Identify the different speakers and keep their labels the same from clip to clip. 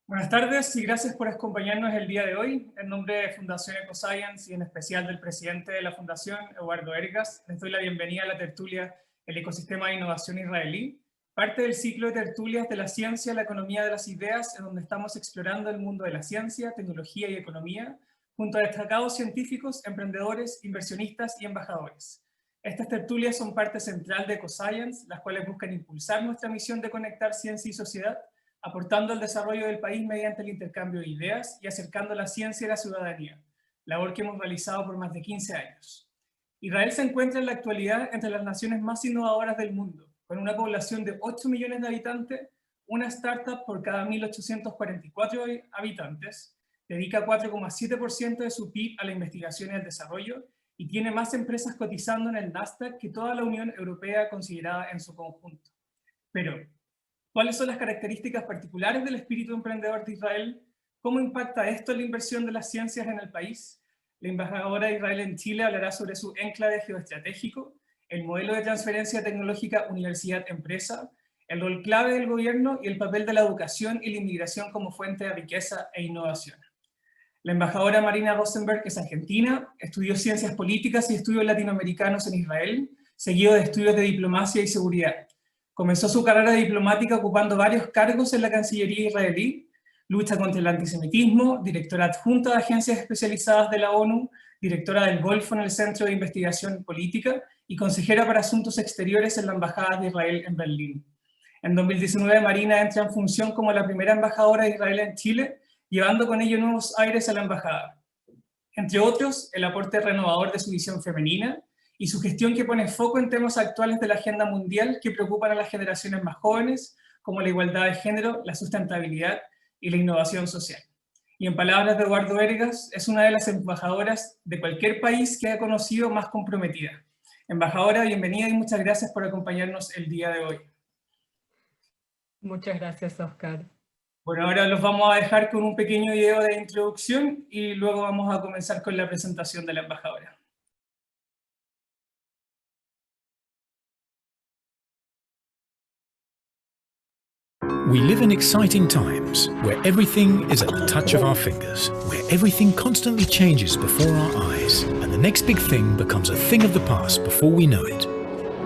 Speaker 1: Buenas tardes y gracias por acompañarnos el día de hoy. En nombre de Fundación EcoScience y en especial del presidente de la Fundación, Eduardo Ergas, les doy la bienvenida a la tertulia El ecosistema de innovación israelí, parte del ciclo de tertulias de la ciencia, la economía de las ideas, en donde estamos explorando el mundo de la ciencia, tecnología y economía, junto a destacados científicos, emprendedores, inversionistas y embajadores. Estas tertulias son parte central de EcoScience, las cuales buscan impulsar nuestra misión de conectar ciencia y sociedad, aportando al desarrollo del país mediante el intercambio de ideas y acercando la ciencia a la ciudadanía, labor que hemos realizado por más de 15 años. Israel se encuentra en la actualidad entre las naciones más innovadoras del mundo, con una población de 8 millones de habitantes, una startup por cada 1.844 habitantes, dedica 4,7% de su PIB a la investigación y al desarrollo y tiene más empresas cotizando en el Nasdaq que toda la Unión Europea considerada en su conjunto. Pero, ¿cuáles son las características particulares del espíritu emprendedor de Israel? ¿Cómo impacta esto en la inversión de las ciencias en el país? La embajadora de Israel en Chile hablará sobre su enclave geoestratégico, el modelo de transferencia tecnológica universidad-empresa, el rol clave del gobierno y el papel de la educación y la inmigración como fuente de riqueza e innovación. La embajadora Marina Rosenberg es argentina, estudió ciencias políticas y estudios latinoamericanos en Israel, seguido de estudios de diplomacia y seguridad. Comenzó su carrera diplomática ocupando varios cargos en la Cancillería israelí, lucha contra el antisemitismo, directora adjunta de agencias especializadas de la ONU, directora del Golfo en el Centro de Investigación Política y consejera para Asuntos Exteriores en la Embajada de Israel en Berlín. En 2019 Marina entra en función como la primera embajadora de Israel en Chile, llevando con ello nuevos aires a la embajada. Entre otros, el aporte renovador de su visión femenina y su gestión que pone foco en temas actuales de la agenda mundial que preocupan a las generaciones más jóvenes, como la igualdad de género, la sustentabilidad y la innovación social. Y en palabras de Eduardo Ergas, es una de las embajadoras de cualquier país que haya conocido más comprometida. Embajadora, bienvenida y muchas gracias por acompañarnos el día de hoy.
Speaker 2: Muchas gracias, Oscar.
Speaker 1: Bueno, ahora los vamos a dejar con un pequeño video de introducción y luego vamos a comenzar con la presentación de la embajadora.
Speaker 3: We live in exciting times where everything is at the touch of our fingers, where everything constantly changes before our eyes, and the next big thing becomes a thing of the past before we know it.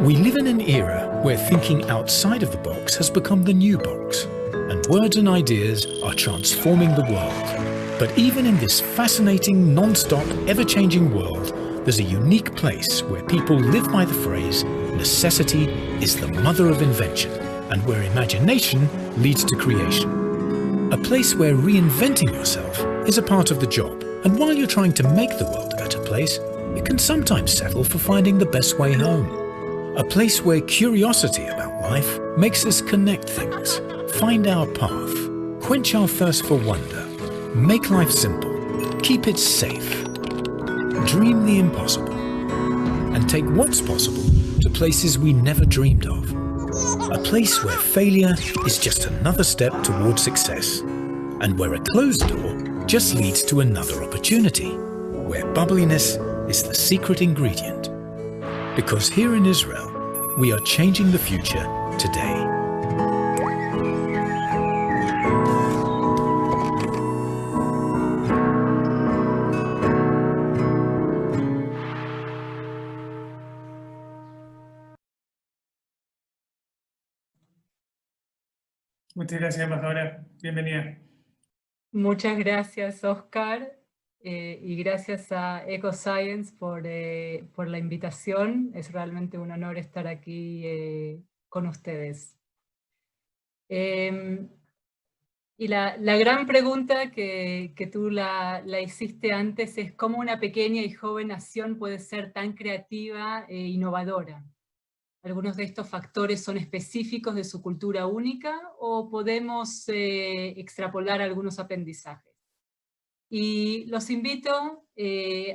Speaker 3: We live in an era where thinking outside of the box has become the new box, and words and ideas are transforming the world. But even in this fascinating, non-stop, ever-changing world, there's a unique place where people live by the phrase, necessity is the mother of invention, and where imagination leads to creation. A place where reinventing yourself is a part of the job, and while you're trying to make the world a better place, you can sometimes settle for finding the best way home. A place where curiosity about life makes us connect things, find our path, quench our thirst for wonder, make life simple, keep it safe, dream the impossible, and take what's possible to places we never dreamed of. A place where failure is just another step towards success, and where a closed door just leads to another opportunity, where bubbliness is the secret ingredient. Because here in Israel, we are changing the future today.
Speaker 1: Muchas gracias, embajadora. Bienvenida.
Speaker 2: Muchas gracias, Oscar, y gracias a EcoScience por la invitación. Es realmente un honor estar aquí con ustedes. Y la gran pregunta que tú la hiciste antes es ¿cómo una pequeña y joven nación puede ser tan creativa e innovadora? ¿Algunos de estos factores son específicos de su cultura única o podemos extrapolar algunos aprendizajes? Y los invito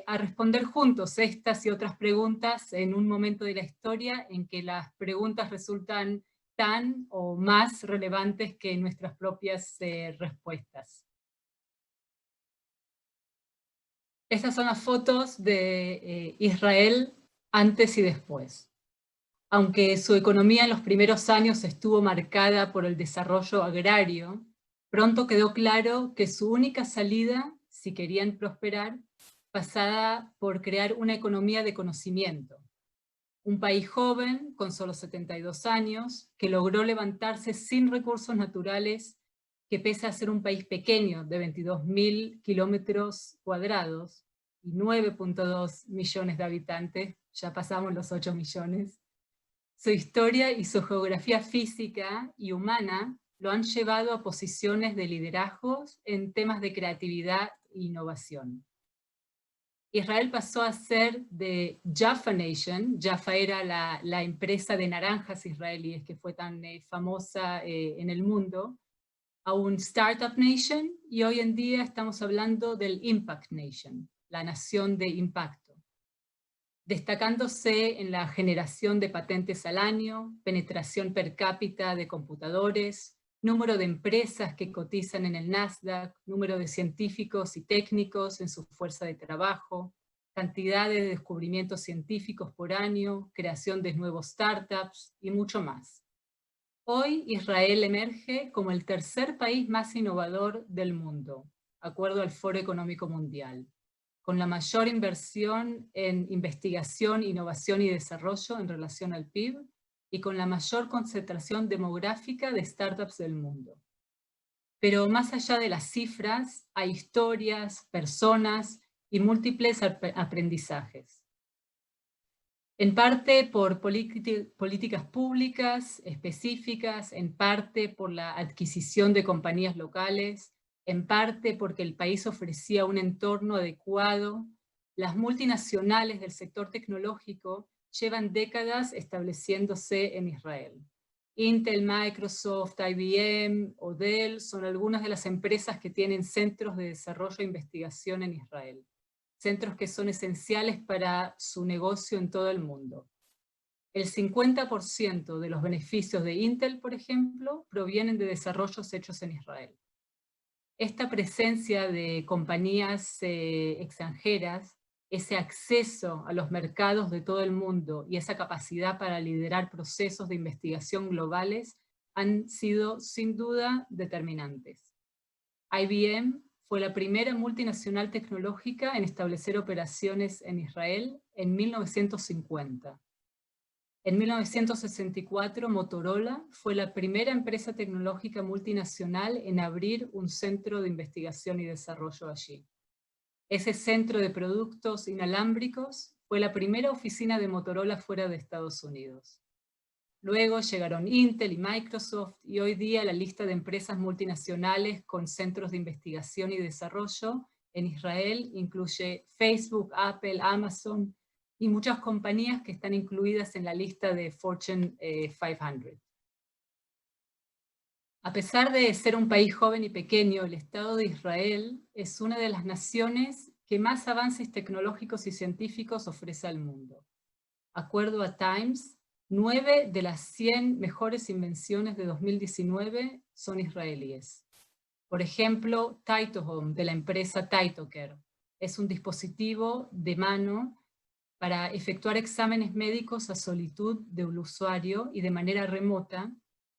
Speaker 2: a responder juntos estas y otras preguntas en un momento de la historia en que las preguntas resultan tan o más relevantes que nuestras propias respuestas. Estas son las fotos de Israel antes y después. Aunque su economía en los primeros años estuvo marcada por el desarrollo agrario, Pronto quedó claro que su única salida, si querían prosperar, pasaba por crear una economía de conocimiento. Un país joven, con solo 72 años, que logró levantarse sin recursos naturales, que pese a ser un país pequeño de 22.000 kilómetros cuadrados y 9.2 millones de habitantes, ya pasamos los 8 millones, su historia y su geografía física y humana lo han llevado a posiciones de liderazgo en temas de creatividad e innovación. Israel pasó a ser de Jaffa Nation. Jaffa era la empresa de naranjas israelíes que fue tan famosa en el mundo, a un Startup Nation, y hoy en día estamos hablando del Impact Nation, la nación de impacto, destacándose en la generación de patentes al año, penetración per cápita de computadores, número de empresas que cotizan en el Nasdaq, número de científicos y técnicos en su fuerza de trabajo, cantidad de descubrimientos científicos por año, creación de nuevos startups y mucho más. Hoy Israel emerge como el tercer país más innovador del mundo, de acuerdo al Foro Económico Mundial, con la mayor inversión en investigación, innovación y desarrollo en relación al PIB, y con la mayor concentración demográfica de startups del mundo. Pero más allá de las cifras, hay historias, personas y múltiples aprendizajes. En parte por políticas públicas específicas, en parte por la adquisición de compañías locales, en parte porque el país ofrecía un entorno adecuado. Las multinacionales del sector tecnológico llevan décadas estableciéndose en Israel. Intel, Microsoft, IBM o Dell son algunas de las empresas que tienen centros de desarrollo e investigación en Israel. Centros que son esenciales para su negocio en todo el mundo. El 50% de los beneficios de Intel, por ejemplo, provienen de desarrollos hechos en Israel. Esta presencia de compañías extranjeras, ese acceso a los mercados de todo el mundo y esa capacidad para liderar procesos de investigación globales han sido sin duda determinantes. IBM fue la primera multinacional tecnológica en establecer operaciones en Israel en 1950. En 1964, Motorola fue la primera empresa tecnológica multinacional en abrir un centro de investigación y desarrollo allí. Ese centro de productos inalámbricos fue la primera oficina de Motorola fuera de Estados Unidos. Luego llegaron Intel y Microsoft, y hoy día la lista de empresas multinacionales con centros de investigación y desarrollo en Israel incluye Facebook, Apple, Amazon y muchas compañías que están incluidas en la lista de Fortune 500. A pesar de ser un país joven y pequeño, el Estado de Israel es una de las naciones que más avances tecnológicos y científicos ofrece al mundo. Acuerdo a Times, 9 de las 100 mejores invenciones de 2019 son israelíes. Por ejemplo, TytoHome, de la empresa TytoCare, es un dispositivo de mano para efectuar exámenes médicos a solitud del usuario y de manera remota,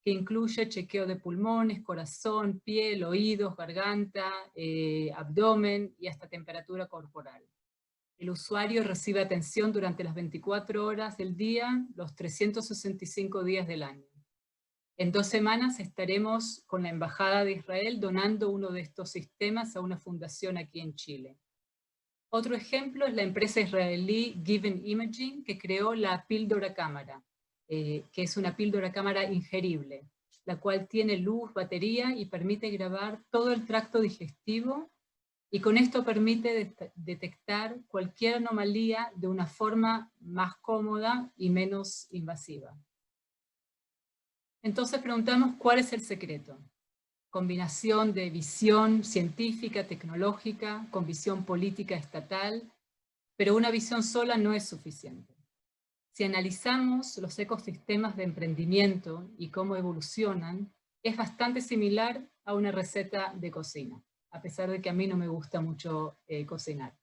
Speaker 2: que incluye chequeo de pulmones, corazón, piel, oídos, garganta, abdomen y hasta temperatura corporal. El usuario recibe atención durante las 24 horas del día, los 365 días del año. En 2 semanas estaremos con la Embajada de Israel donando uno de estos sistemas a una fundación aquí en Chile. Otro ejemplo es la empresa israelí Given Imaging, que creó la píldora cámara, que es una píldora cámara ingerible, la cual tiene luz, batería y permite grabar todo el tracto digestivo, y con esto permite detectar cualquier anomalía de una forma más cómoda y menos invasiva. Entonces preguntamos, ¿cuál es el secreto? Combinación de visión científica, tecnológica, con visión política estatal, pero una visión sola no es suficiente. Si analizamos los ecosistemas de emprendimiento y cómo evolucionan, es bastante similar a una receta de cocina, a pesar de que a mí no me gusta mucho cocinar.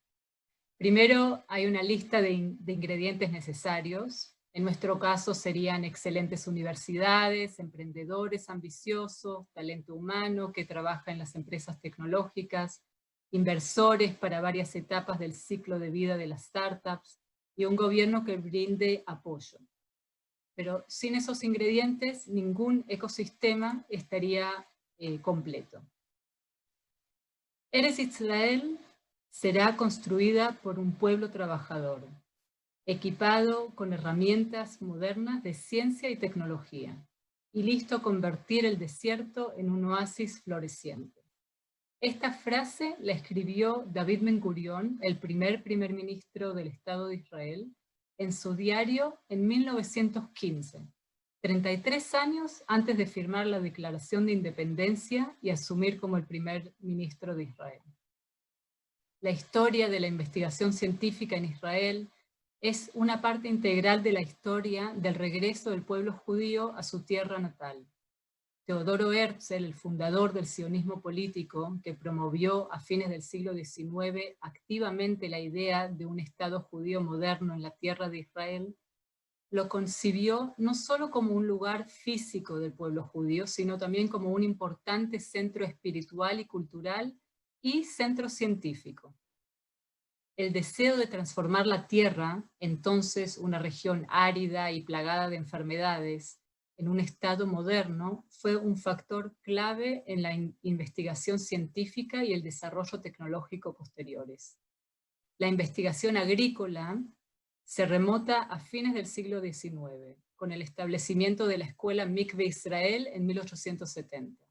Speaker 2: Primero hay una lista de ingredientes necesarios, En nuestro caso serían excelentes universidades, emprendedores ambiciosos, talento humano que trabaja en las empresas tecnológicas, inversores para varias etapas del ciclo de vida de las startups y un gobierno que brinde apoyo. Pero sin esos ingredientes, ningún ecosistema estaría completo. Eretz Israel será construida por un pueblo trabajador, equipado con herramientas modernas de ciencia y tecnología, y listo a convertir el desierto en un oasis floreciente. Esta frase la escribió David Ben-Gurión, el primer ministro del Estado de Israel, en su diario en 1915, 33 años antes de firmar la Declaración de Independencia y asumir como el primer ministro de Israel. La historia de la investigación científica en Israel es una parte integral de la historia del regreso del pueblo judío a su tierra natal. Teodoro Herzl, el fundador del sionismo político, que promovió a fines del siglo XIX activamente la idea de un Estado judío moderno en la tierra de Israel, lo concibió no solo como un lugar físico del pueblo judío, sino también como un importante centro espiritual y cultural y centro científico. El deseo de transformar la tierra, entonces una región árida y plagada de enfermedades, en un estado moderno, fue un factor clave en la investigación científica y el desarrollo tecnológico posteriores. La investigación agrícola se remota a fines del siglo XIX, con el establecimiento de la escuela Mikve Israel en 1870.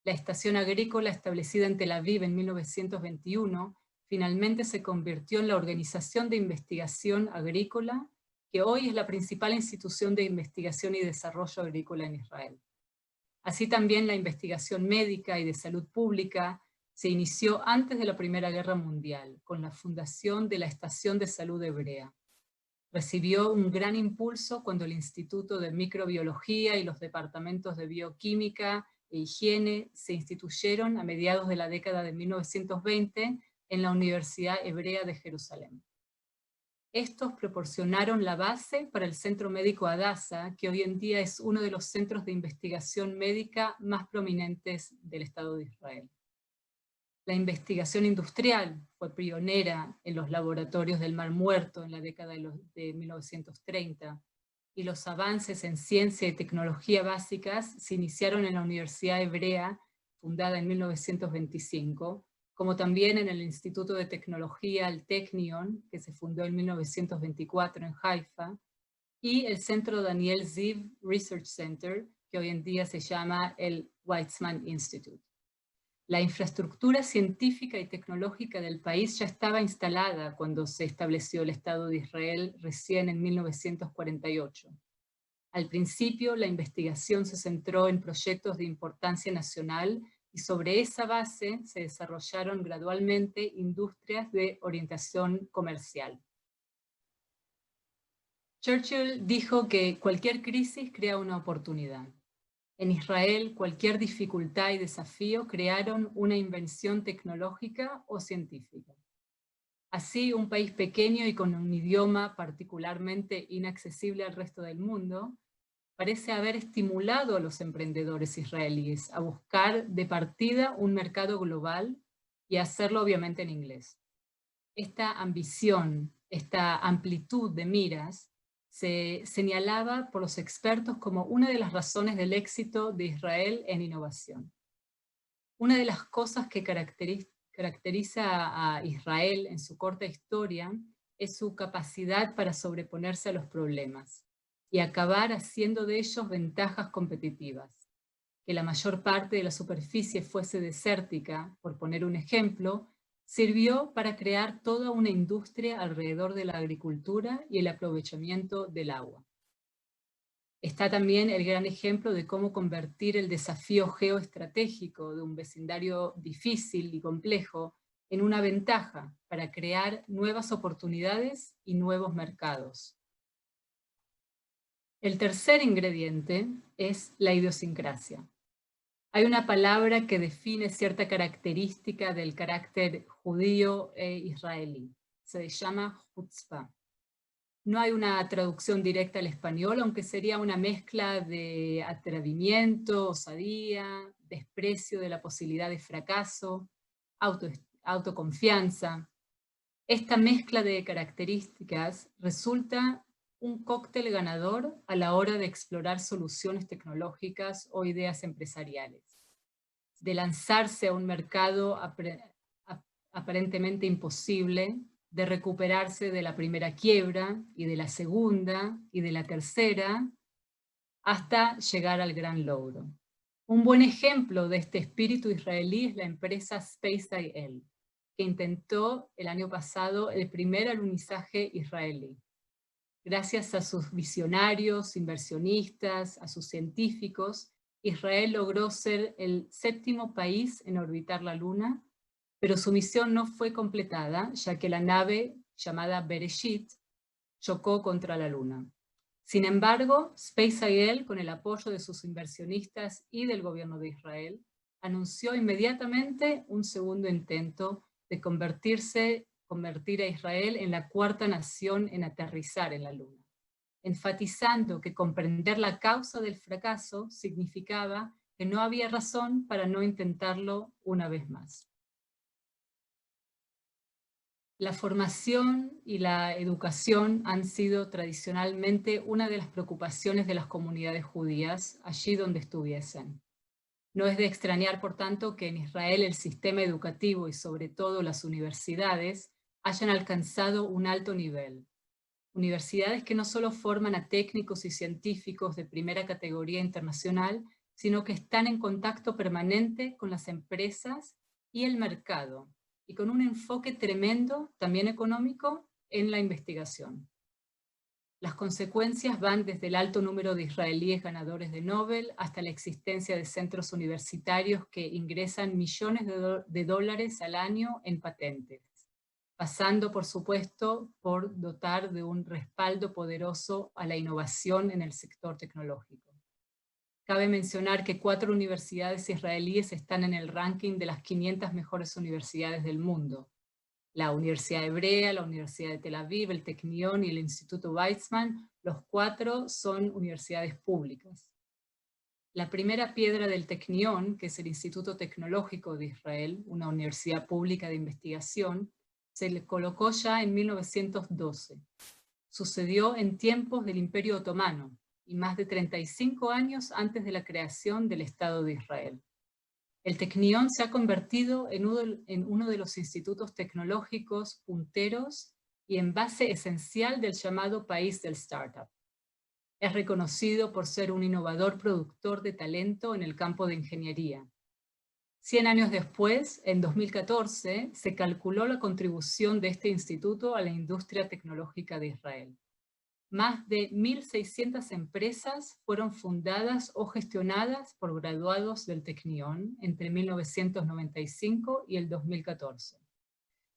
Speaker 2: La estación agrícola establecida en Tel Aviv en 1921 finalmente se convirtió en la Organización de Investigación Agrícola, que hoy es la principal institución de investigación y desarrollo agrícola en Israel. Así también la investigación médica y de salud pública se inició antes de la Primera Guerra Mundial, con la fundación de la Estación de Salud Hebrea. Recibió un gran impulso cuando el Instituto de Microbiología y los departamentos de Bioquímica e Higiene se instituyeron a mediados de la década de 1920 en la Universidad Hebrea de Jerusalén. Estos proporcionaron la base para el Centro Médico Hadassah, que hoy en día es uno de los centros de investigación médica más prominentes del Estado de Israel. La investigación industrial fue pionera en los laboratorios del Mar Muerto en la década de 1930, y los avances en ciencia y tecnología básicas se iniciaron en la Universidad Hebrea, fundada en 1925, como también en el Instituto de Tecnología, el Technion, que se fundó en 1924 en Haifa, y el Centro Daniel Ziv Research Center, que hoy en día se llama el Weizmann Institute. La infraestructura científica y tecnológica del país ya estaba instalada cuando se estableció el Estado de Israel recién en 1948. Al principio, la investigación se centró en proyectos de importancia nacional y sobre esa base se desarrollaron gradualmente industrias de orientación comercial. Churchill dijo que cualquier crisis crea una oportunidad. En Israel, cualquier dificultad y desafío crearon una invención tecnológica o científica. Así, un país pequeño y con un idioma particularmente inaccesible al resto del mundo, parece haber estimulado a los emprendedores israelíes a buscar de partida un mercado global y hacerlo obviamente en inglés. Esta ambición, esta amplitud de miras, se señalaba por los expertos como una de las razones del éxito de Israel en innovación. Una de las cosas que caracteriza a Israel en su corta historia es su capacidad para sobreponerse a los problemas y acabar haciendo de ellos ventajas competitivas. Que la mayor parte de la superficie fuese desértica, por poner un ejemplo, sirvió para crear toda una industria alrededor de la agricultura y el aprovechamiento del agua. Está también el gran ejemplo de cómo convertir el desafío geoestratégico de un vecindario difícil y complejo en una ventaja para crear nuevas oportunidades y nuevos mercados. El tercer ingrediente es la idiosincrasia. Hay una palabra que define cierta característica del carácter judío e israelí. Se llama chutzpah. No hay una traducción directa al español, aunque sería una mezcla de atrevimiento, osadía, desprecio de la posibilidad de fracaso, autoconfianza. Esta mezcla de características resulta un cóctel ganador a la hora de explorar soluciones tecnológicas o ideas empresariales, de lanzarse a un mercado aparentemente imposible, de recuperarse de la primera quiebra y de la segunda y de la tercera, hasta llegar al gran logro. Un buen ejemplo de este espíritu israelí es la empresa SpaceIL, que intentó el año pasado el primer alunizaje israelí. Gracias a sus visionarios, inversionistas, a sus científicos, Israel logró ser el 7º país en orbitar la Luna, pero su misión no fue completada, ya que la nave, llamada Bereshit, chocó contra la Luna. Sin embargo, SpaceIL, con el apoyo de sus inversionistas y del gobierno de Israel, anunció inmediatamente un segundo intento de convertir a Israel en la 4ª nación en aterrizar en la Luna, enfatizando que comprender la causa del fracaso significaba que no había razón para no intentarlo una vez más. La formación y la educación han sido tradicionalmente una de las preocupaciones de las comunidades judías, allí donde estuviesen. No es de extrañar, por tanto, que en Israel el sistema educativo y sobre todo las universidades hayan alcanzado un alto nivel. Universidades que no solo forman a técnicos y científicos de primera categoría internacional, sino que están en contacto permanente con las empresas y el mercado, y con un enfoque tremendo, también económico, en la investigación. Las consecuencias van desde el alto número de israelíes ganadores de Nobel hasta la existencia de centros universitarios que ingresan millones de dólares al año en patentes, pasando, por supuesto, por dotar de un respaldo poderoso a la innovación en el sector tecnológico. Cabe mencionar que 4 universidades israelíes están en el ranking de las 500 mejores universidades del mundo. La Universidad Hebrea, la Universidad de Tel Aviv, el Technion y el Instituto Weizmann, los 4 son universidades públicas. La primera piedra del Technion, que es el Instituto Tecnológico de Israel, una universidad pública de investigación, se le colocó ya en 1912. Sucedió en tiempos del Imperio Otomano y más de 35 años antes de la creación del Estado de Israel. El Technion se ha convertido en uno de los institutos tecnológicos punteros y en base esencial del llamado país del startup. Es reconocido por ser un innovador productor de talento en el campo de ingeniería. 100 años después, en 2014, se calculó la contribución de este instituto a la industria tecnológica de Israel. Más de 1.600 empresas fueron fundadas o gestionadas por graduados del Technion entre 1995 y el 2014.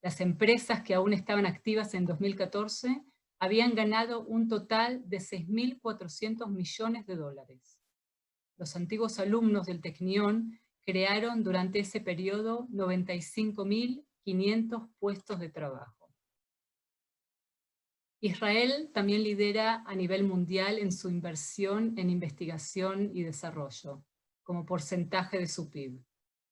Speaker 2: Las empresas que aún estaban activas en 2014 habían ganado un total de 6.400 millones de dólares. Los antiguos alumnos del Technion crearon durante ese periodo 95.500 puestos de trabajo. Israel también lidera a nivel mundial en su inversión en investigación y desarrollo, como porcentaje de su PIB.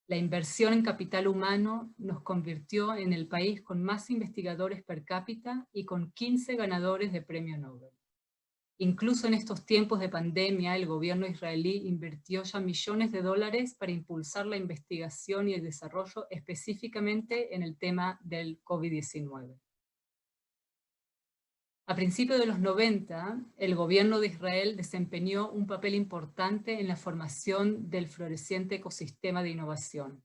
Speaker 2: La inversión en capital humano nos convirtió en el país con más investigadores per cápita y con 15 ganadores de premio Nobel. Incluso en estos tiempos de pandemia, el gobierno israelí invirtió ya millones de dólares para impulsar la investigación y el desarrollo específicamente en el tema del COVID-19. A principios de los 90, el gobierno de Israel desempeñó un papel importante en la formación del floreciente ecosistema de innovación.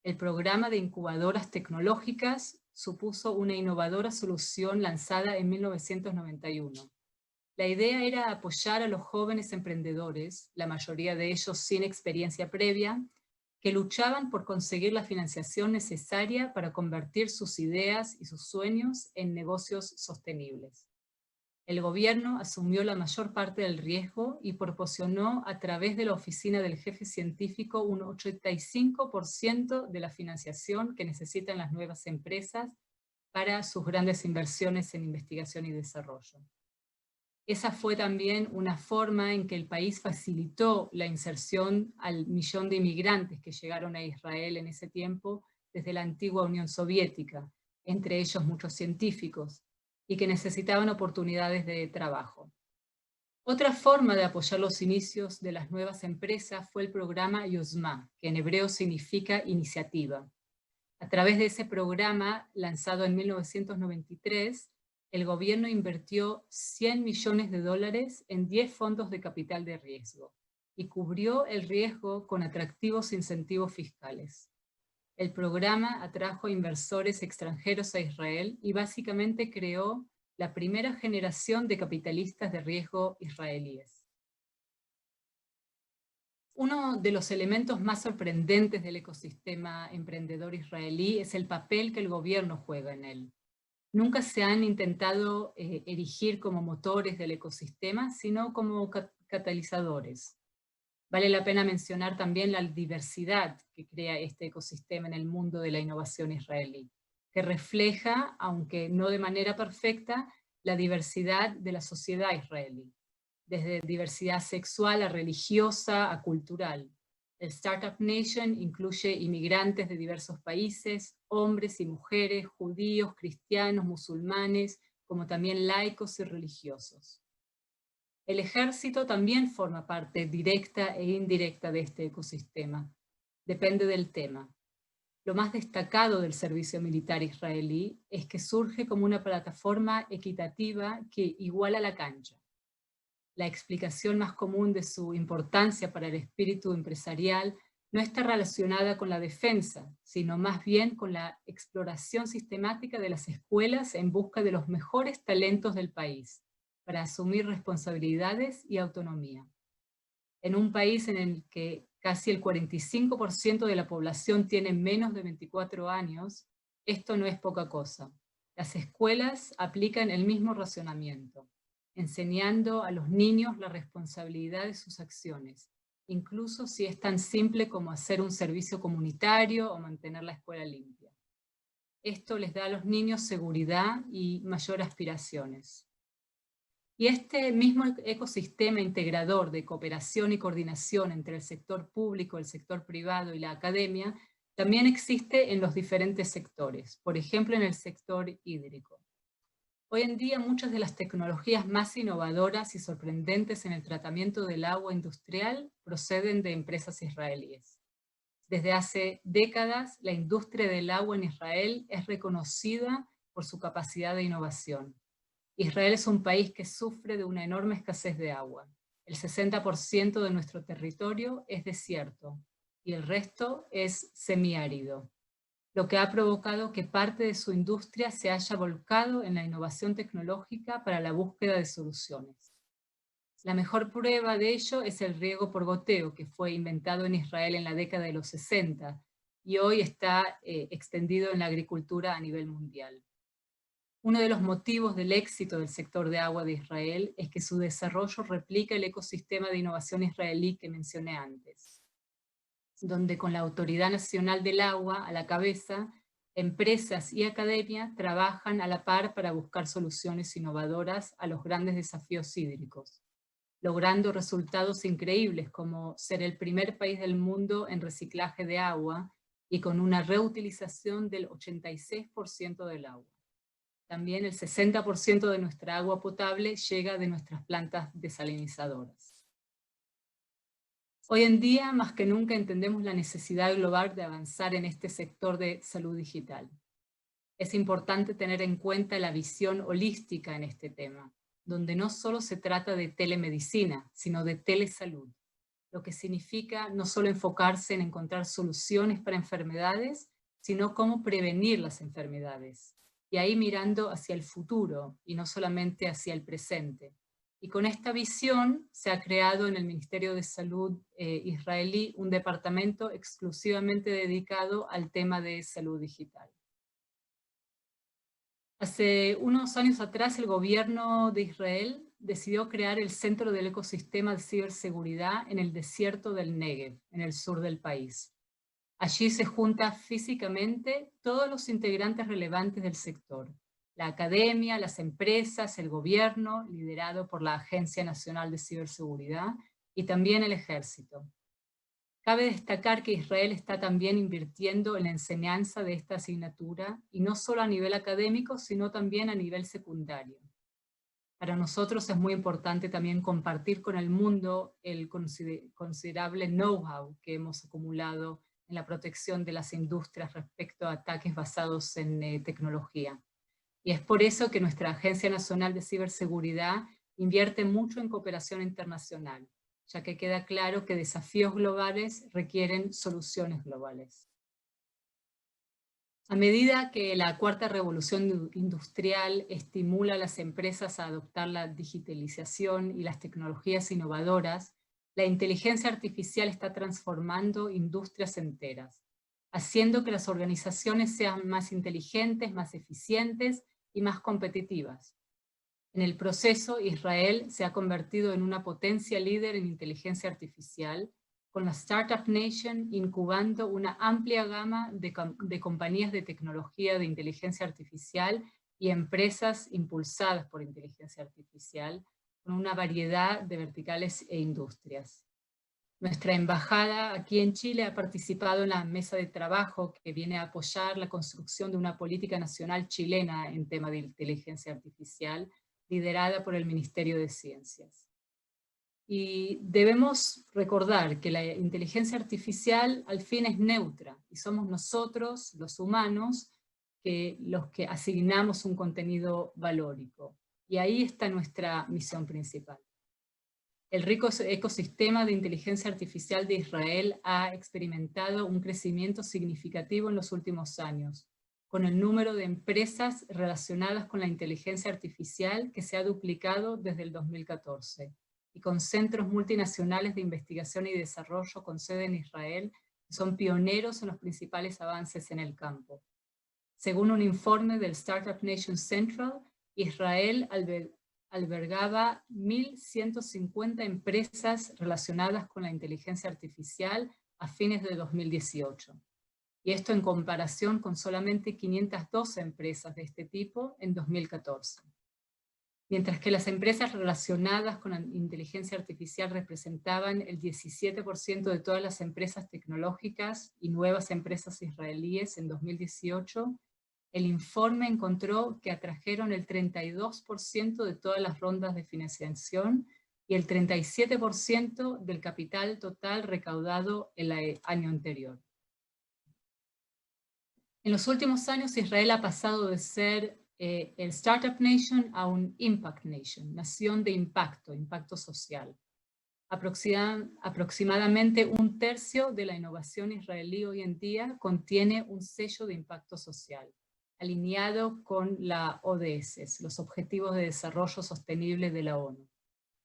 Speaker 2: El programa de incubadoras tecnológicas supuso una innovadora solución lanzada en 1991. La idea era apoyar a los jóvenes emprendedores, la mayoría de ellos sin experiencia previa, que luchaban por conseguir la financiación necesaria para convertir sus ideas y sus sueños en negocios sostenibles. El gobierno asumió la mayor parte del riesgo y proporcionó a través de la oficina del jefe científico un 85% de la financiación que necesitan las nuevas empresas para sus grandes inversiones en investigación y desarrollo. Esa fue también una forma en que el país facilitó la inserción al 1.000.000 de inmigrantes que llegaron a Israel en ese tiempo desde la antigua Unión Soviética, entre ellos muchos científicos, y que necesitaban oportunidades de trabajo. Otra forma de apoyar los inicios de las nuevas empresas fue el programa Yozma, que en hebreo significa iniciativa. A través de ese programa, lanzado en 1993, el gobierno invirtió $100 millones en 10 fondos de capital de riesgo y cubrió el riesgo con atractivos incentivos fiscales. El programa atrajo inversores extranjeros a Israel y básicamente creó la primera generación de capitalistas de riesgo israelíes. Uno de los elementos más sorprendentes del ecosistema emprendedor israelí es el papel que el gobierno juega en él. Nunca se han intentado erigir como motores del ecosistema, sino como catalizadores. Vale la pena mencionar también la diversidad que crea este ecosistema en el mundo de la innovación israelí, que refleja, aunque no de manera perfecta, la diversidad de la sociedad israelí, desde diversidad sexual a religiosa a cultural. El Startup Nation incluye inmigrantes de diversos países, hombres y mujeres, judíos, cristianos, musulmanes, como también laicos y religiosos. El ejército también forma parte directa e indirecta de este ecosistema. Depende del tema. Lo más destacado del servicio militar israelí es que surge como una plataforma equitativa que iguala la cancha. La explicación más común de su importancia para el espíritu empresarial no está relacionada con la defensa, sino más bien con la exploración sistemática de las escuelas en busca de los mejores talentos del país, para asumir responsabilidades y autonomía. En un país en el que casi el 45% de la población tiene menos de 24 años, esto no es poca cosa. Las escuelas aplican el mismo racionamiento, enseñando a los niños la responsabilidad de sus acciones, incluso si es tan simple como hacer un servicio comunitario o mantener la escuela limpia. Esto les da a los niños seguridad y mayor aspiraciones. Y este mismo ecosistema integrador de cooperación y coordinación entre el sector público, el sector privado y la academia también existe en los diferentes sectores, por ejemplo en el sector hídrico. Hoy en día muchas de las tecnologías más innovadoras y sorprendentes en el tratamiento del agua industrial proceden de empresas israelíes. Desde hace décadas, la industria del agua en Israel es reconocida por su capacidad de innovación. Israel es un país que sufre de una enorme escasez de agua. El 60% de nuestro territorio es desierto y el resto es semiárido, lo que ha provocado que parte de su industria se haya volcado en la innovación tecnológica para la búsqueda de soluciones. La mejor prueba de ello es el riego por goteo, que fue inventado en Israel en la década de los 60 y hoy está extendido en la agricultura a nivel mundial. Uno de los motivos del éxito del sector de agua de Israel es que su desarrollo replica el ecosistema de innovación israelí que mencioné antes, donde con la Autoridad Nacional del Agua a la cabeza, empresas y academia trabajan a la par para buscar soluciones innovadoras a los grandes desafíos hídricos, logrando resultados increíbles como ser el primer país del mundo en reciclaje de agua y con una reutilización del 86% del agua. También el 60% de nuestra agua potable llega de nuestras plantas desalinizadoras. Hoy en día, más que nunca, entendemos la necesidad global de avanzar en este sector de salud digital. Es importante tener en cuenta la visión holística en este tema, donde no solo se trata de telemedicina, sino de telesalud, lo que significa no solo enfocarse en encontrar soluciones para enfermedades, sino cómo prevenir las enfermedades. Y ahí mirando hacia el futuro y no solamente hacia el presente. Y con esta visión se ha creado en el Ministerio de Salud israelí un departamento exclusivamente dedicado al tema de salud digital. Hace unos años atrás el gobierno de Israel decidió crear el Centro del Ecosistema de Ciberseguridad en el desierto del Negev, en el sur del país. Allí se juntan físicamente todos los integrantes relevantes del sector, la academia, las empresas, el gobierno, liderado por la Agencia Nacional de Ciberseguridad, y también el ejército. Cabe destacar que Israel está también invirtiendo en la enseñanza de esta asignatura, y no solo a nivel académico, sino también a nivel secundario. Para nosotros es muy importante también compartir con el mundo el considerable know-how que hemos acumulado en la protección de las industrias respecto a ataques basados en tecnología. Y es por eso que nuestra Agencia Nacional de Ciberseguridad invierte mucho en cooperación internacional, ya que queda claro que desafíos globales requieren soluciones globales. A medida que la cuarta revolución industrial estimula a las empresas a adoptar la digitalización y las tecnologías innovadoras, la inteligencia artificial está transformando industrias enteras, haciendo que las organizaciones sean más inteligentes, más eficientes y más competitivas. En el proceso, Israel se ha convertido en una potencia líder en inteligencia artificial, con la Startup Nation incubando una amplia gama de compañías de tecnología de inteligencia artificial y empresas impulsadas por inteligencia artificial, con una variedad de verticales e industrias. Nuestra embajada aquí en Chile ha participado en la mesa de trabajo que viene a apoyar la construcción de una política nacional chilena en tema de inteligencia artificial, liderada por el Ministerio de Ciencias. Y debemos recordar que la inteligencia artificial al fin es neutra, y somos nosotros, los humanos, los que asignamos un contenido valórico. Y ahí está nuestra misión principal. El rico ecosistema de inteligencia artificial de Israel ha experimentado un crecimiento significativo en los últimos años, con el número de empresas relacionadas con la inteligencia artificial que se ha duplicado desde el 2014, y con centros multinacionales de investigación y desarrollo con sede en Israel, que son pioneros en los principales avances en el campo. Según un informe del Startup Nation Central, Israel albergaba 1.150 empresas relacionadas con la inteligencia artificial a fines de 2018. Y esto en comparación con solamente 512 empresas de este tipo en 2014. Mientras que las empresas relacionadas con la inteligencia artificial representaban el 17% de todas las empresas tecnológicas y nuevas empresas israelíes en 2018, el informe encontró que atrajeron el 32% de todas las rondas de financiación y el 37% del capital total recaudado el año anterior. En los últimos años, Israel ha pasado de ser el Startup Nation a un Impact Nation, nación de impacto social. Aproximadamente un tercio de la innovación israelí hoy en día contiene un sello de impacto social, alineado con la ODS, los Objetivos de Desarrollo Sostenible de la ONU,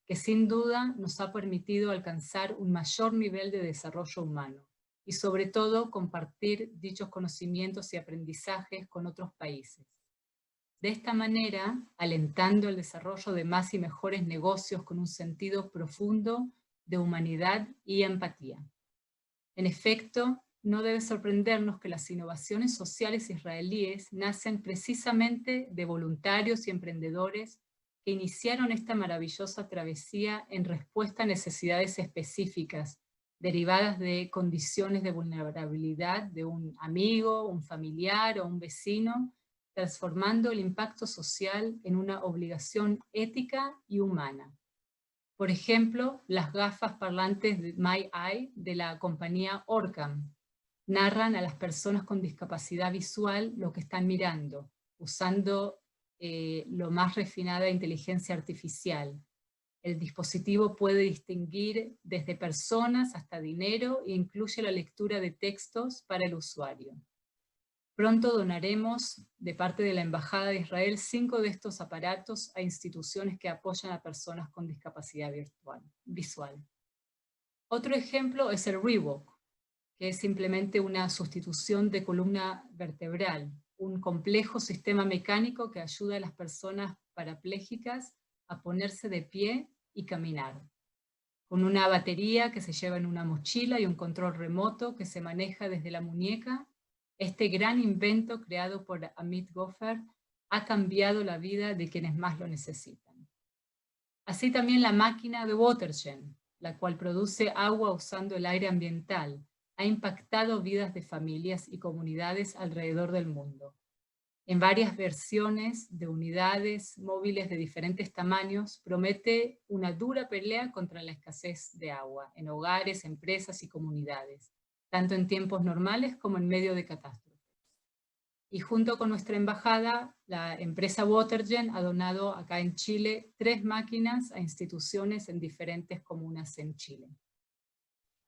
Speaker 2: que sin duda nos ha permitido alcanzar un mayor nivel de desarrollo humano y sobre todo compartir dichos conocimientos y aprendizajes con otros países. De esta manera, alentando el desarrollo de más y mejores negocios con un sentido profundo de humanidad y empatía. En efecto, no debe sorprendernos que las innovaciones sociales israelíes nacen precisamente de voluntarios y emprendedores que iniciaron esta maravillosa travesía en respuesta a necesidades específicas, derivadas de condiciones de vulnerabilidad de un amigo, un familiar o un vecino, transformando el impacto social en una obligación ética y humana. Por ejemplo, las gafas parlantes de My Eye de la compañía Orcam narran a las personas con discapacidad visual lo que están mirando, usando lo más refinada inteligencia artificial. El dispositivo puede distinguir desde personas hasta dinero e incluye la lectura de textos para el usuario. Pronto donaremos, de parte de la Embajada de Israel, 5 de estos aparatos a instituciones que apoyan a personas con discapacidad visual. Otro ejemplo es el Rewalk, que es simplemente una sustitución de columna vertebral, un complejo sistema mecánico que ayuda a las personas parapléjicas a ponerse de pie y caminar. con una batería que se lleva en una mochila y un control remoto que se maneja desde la muñeca. Este gran invento creado por Amit Goffer ha cambiado la vida de quienes más lo necesitan. Así también la máquina de Watergen, la cual produce agua usando el aire ambiental, ha impactado vidas de familias y comunidades alrededor del mundo. En varias versiones de unidades móviles de diferentes tamaños, promete una dura pelea contra la escasez de agua en hogares, empresas y comunidades, tanto en tiempos normales como en medio de catástrofes. Y junto con nuestra embajada, la empresa Watergen ha donado acá en Chile 3 máquinas a instituciones en diferentes comunas en Chile.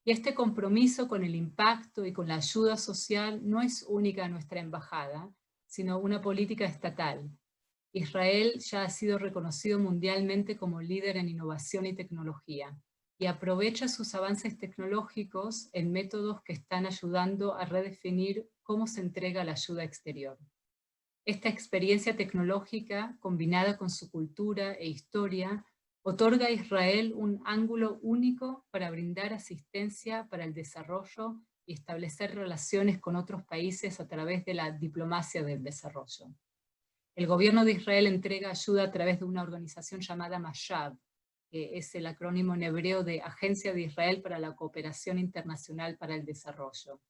Speaker 2: Y este compromiso con el impacto y con la ayuda social no es única a nuestra embajada, sino una política estatal. Israel ya ha sido reconocido mundialmente como líder en innovación y tecnología, y aprovecha sus avances tecnológicos en métodos que están ayudando a redefinir cómo se entrega la ayuda exterior. Esta experiencia tecnológica, combinada con su cultura e historia, otorga a Israel un ángulo único para brindar asistencia para el desarrollo y establecer relaciones con otros países a través de la diplomacia del desarrollo. El gobierno de Israel entrega ayuda a través de una organización llamada Mashab, que es el acrónimo en hebreo de Agencia de Israel para la Cooperación Internacional para el Desarrollo.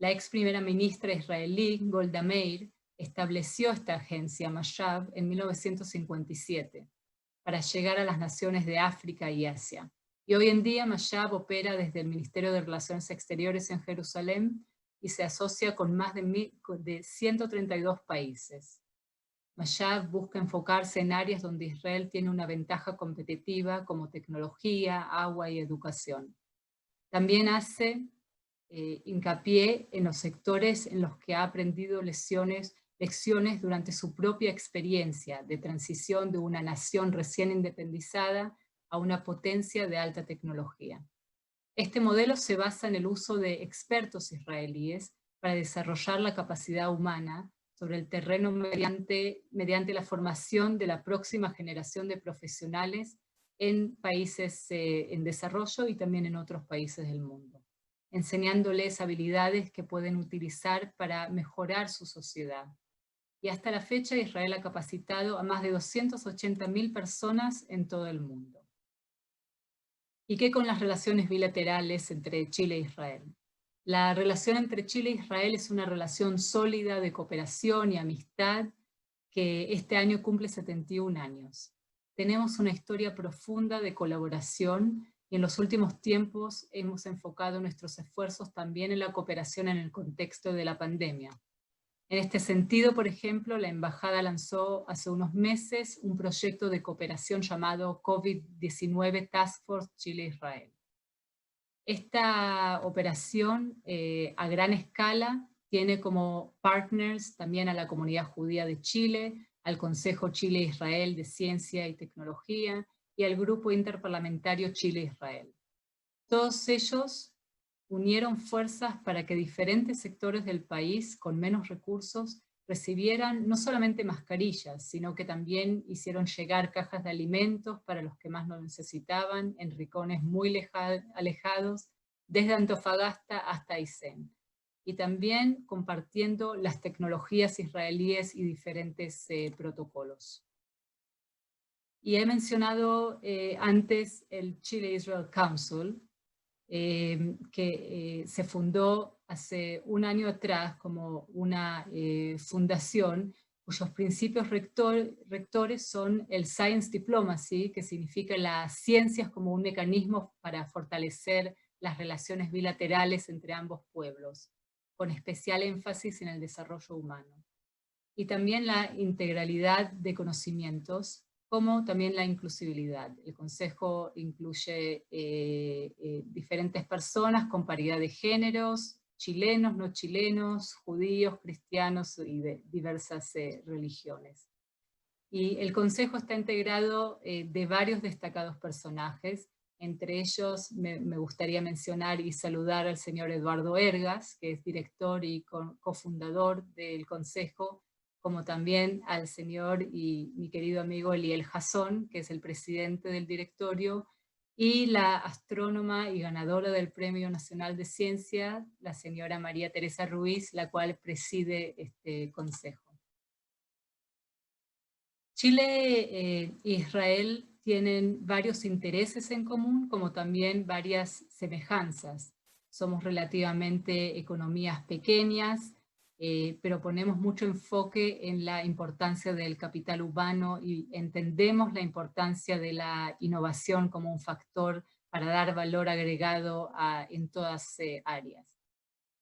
Speaker 2: La ex primera ministra israelí, Golda Meir, estableció esta agencia, Mashab, en 1957, para llegar a las naciones de África y Asia. Y hoy en día Mashab opera desde el Ministerio de Relaciones Exteriores en Jerusalén y se asocia con más de 132 países. Mashab busca enfocarse en áreas donde Israel tiene una ventaja competitiva como tecnología, agua y educación. También hace hincapié en los sectores en los que ha aprendido lecciones durante su propia experiencia de transición de una nación recién independizada a una potencia de alta tecnología. Este modelo se basa en el uso de expertos israelíes para desarrollar la capacidad humana sobre el terreno mediante la formación de la próxima generación de profesionales en países en desarrollo y también en otros países del mundo, enseñándoles habilidades que pueden utilizar para mejorar su sociedad. Y hasta la fecha Israel ha capacitado a más de 280.000 personas en todo el mundo. ¿Y qué con las relaciones bilaterales entre Chile e Israel? La relación entre Chile e Israel es una relación sólida de cooperación y amistad que este año cumple 71 años. Tenemos una historia profunda de colaboración y en los últimos tiempos hemos enfocado nuestros esfuerzos también en la cooperación en el contexto de la pandemia. En este sentido, por ejemplo, la embajada lanzó hace unos meses un proyecto de cooperación llamado COVID-19 Task Force Chile-Israel. Esta operación a gran escala tiene como partners también a la comunidad judía de Chile, al Consejo Chile-Israel de Ciencia y Tecnología y al Grupo Interparlamentario Chile-Israel. Todos ellos unieron fuerzas para que diferentes sectores del país con menos recursos recibieran no solamente mascarillas, sino que también hicieron llegar cajas de alimentos para los que más lo necesitaban en rincones muy alejados, desde Antofagasta hasta Aysén, y también compartiendo las tecnologías israelíes y diferentes protocolos. Y he mencionado antes el Chile-Israel Council, que se fundó hace un año atrás como una fundación cuyos principios rectores son el Science Diplomacy, que significa las ciencias como un mecanismo para fortalecer las relaciones bilaterales entre ambos pueblos, con especial énfasis en el desarrollo humano. Y también la integralidad de conocimientos, como también la inclusibilidad. El Consejo incluye diferentes personas con paridad de géneros, chilenos, no chilenos, judíos, cristianos y de diversas religiones. Y el Consejo está integrado de varios destacados personajes. Entre ellos me gustaría mencionar y saludar al señor Eduardo Ergas, que es director y cofundador del Consejo, como también al señor y mi querido amigo Eliel Jason, que es el presidente del directorio, y la astrónoma y ganadora del Premio Nacional de Ciencia, la señora María Teresa Ruiz, la cual preside este consejo. Chile e Israel tienen varios intereses en común, como también varias semejanzas. Somos relativamente economías pequeñas, pero ponemos mucho enfoque en la importancia del capital humano y entendemos la importancia de la innovación como un factor para dar valor agregado en todas áreas.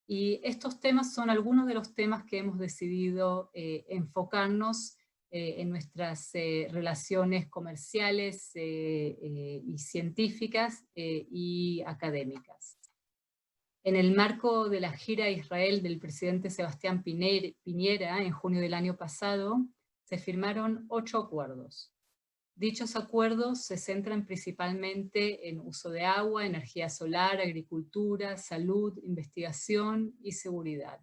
Speaker 2: Y estos temas son algunos de los temas que hemos decidido enfocarnos en nuestras relaciones comerciales y científicas y académicas. En el marco de la gira a Israel del presidente Sebastián Piñera en junio del año pasado, se firmaron 8 acuerdos. Dichos acuerdos se centran principalmente en uso de agua, energía solar, agricultura, salud, investigación y seguridad.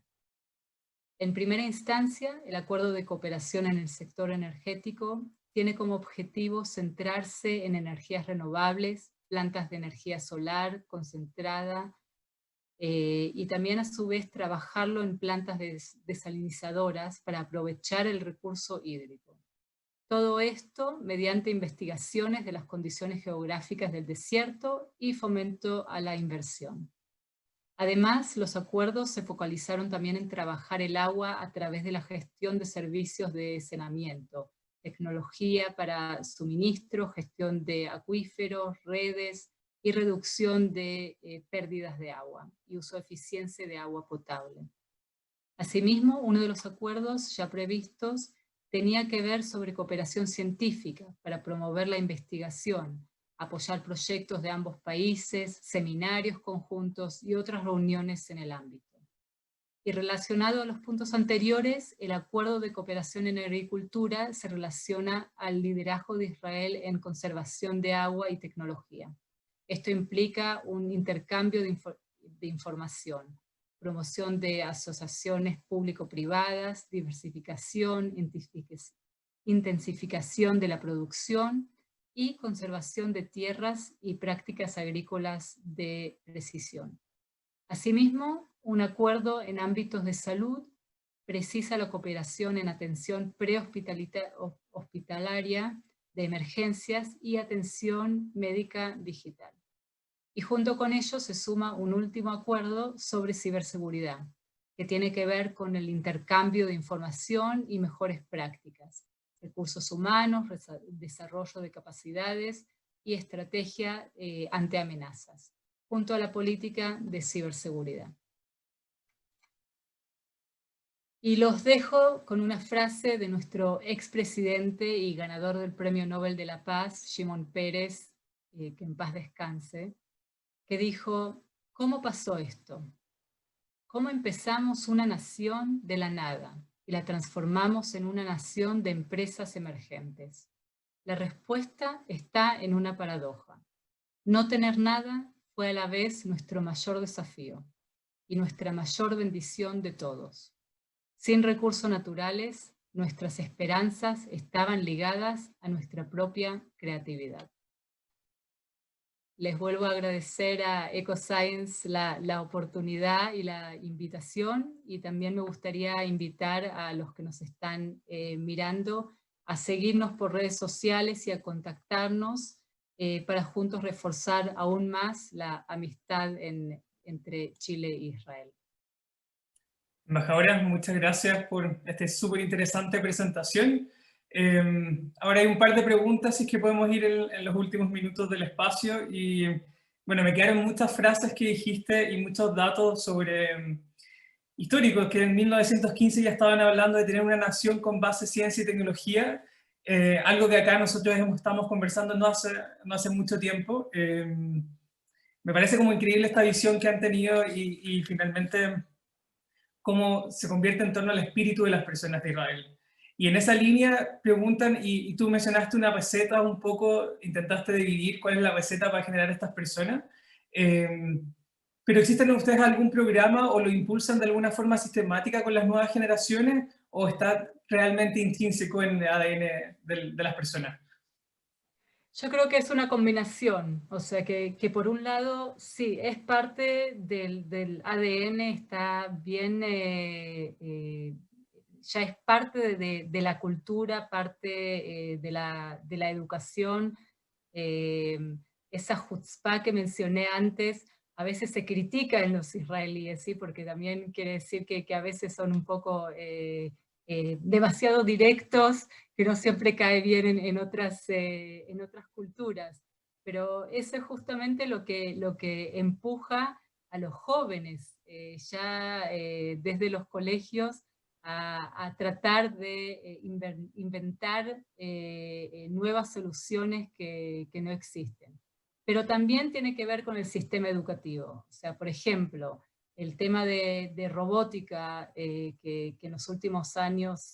Speaker 2: En primera instancia, el acuerdo de cooperación en el sector energético tiene como objetivo centrarse en energías renovables, plantas de energía solar concentrada, y también a su vez trabajarlo en plantas desalinizadoras para aprovechar el recurso hídrico. Todo esto mediante investigaciones de las condiciones geográficas del desierto y fomento a la inversión. Además, los acuerdos se focalizaron también en trabajar el agua a través de la gestión de servicios de saneamiento, tecnología para suministro, gestión de acuíferos, redes, y reducción de pérdidas de agua y uso eficiente de agua potable. Asimismo, uno de los acuerdos ya previstos tenía que ver sobre cooperación científica para promover la investigación, apoyar proyectos de ambos países, seminarios conjuntos y otras reuniones en el ámbito. Y relacionado a los puntos anteriores, el acuerdo de cooperación en agricultura se relaciona al liderazgo de Israel en conservación de agua y tecnología. Esto implica un intercambio de información, promoción de asociaciones público-privadas, diversificación, intensificación de la producción y conservación de tierras y prácticas agrícolas de precisión. Asimismo, un acuerdo en ámbitos de salud precisa la cooperación en atención prehospitalaria de emergencias y atención médica digital. Y junto con ello se suma un último acuerdo sobre ciberseguridad, que tiene que ver con el intercambio de información y mejores prácticas, recursos humanos, desarrollo de capacidades y estrategia ante amenazas, junto a la política de ciberseguridad. Y los dejo con una frase de nuestro expresidente y ganador del Premio Nobel de la Paz, Shimon Peres, que en paz descanse, que dijo: ¿cómo pasó esto? ¿Cómo empezamos una nación de la nada y la transformamos en una nación de empresas emergentes? La respuesta está en una paradoja. No tener nada fue a la vez nuestro mayor desafío y nuestra mayor bendición de todos. Sin recursos naturales, nuestras esperanzas estaban ligadas a nuestra propia creatividad. Les vuelvo a agradecer a EcoScience la oportunidad y la invitación, y también me gustaría invitar a los que nos están mirando a seguirnos por redes sociales y a contactarnos para juntos reforzar aún más la amistad entre Chile e Israel.
Speaker 1: Embajadora, muchas gracias por esta súper interesante presentación. Ahora hay un par de preguntas, si es que podemos ir en los últimos minutos del espacio. Y bueno, me quedaron muchas frases que dijiste y muchos datos sobre históricos, que en 1915 ya estaban hablando de tener una nación con base ciencia y tecnología, algo que acá nosotros estamos conversando no hace mucho tiempo. Me parece como increíble esta visión que han tenido y finalmente cómo se convierte en torno al espíritu de las personas de Israel. Y en esa línea preguntan, y tú mencionaste una receta un poco, intentaste dividir cuál es la receta para generar estas personas, pero ¿existen ustedes algún programa o lo impulsan de alguna forma sistemática con las nuevas generaciones, o está realmente intrínseco en el ADN de las personas?
Speaker 2: Yo creo que es una combinación, o sea que por un lado, sí, es parte del ADN, está bien, ya es parte de la cultura, parte de la educación, esa chutzpá que mencioné antes, a veces se critica en los israelíes, ¿sí? Porque también quiere decir que a veces son un poco demasiado directos, que no siempre cae bien en otras culturas. Pero eso es justamente lo que empuja a los jóvenes, desde los colegios, a tratar de inventar nuevas soluciones que no existen. Pero también tiene que ver con el sistema educativo. O sea, por ejemplo, el tema de robótica, que en los últimos años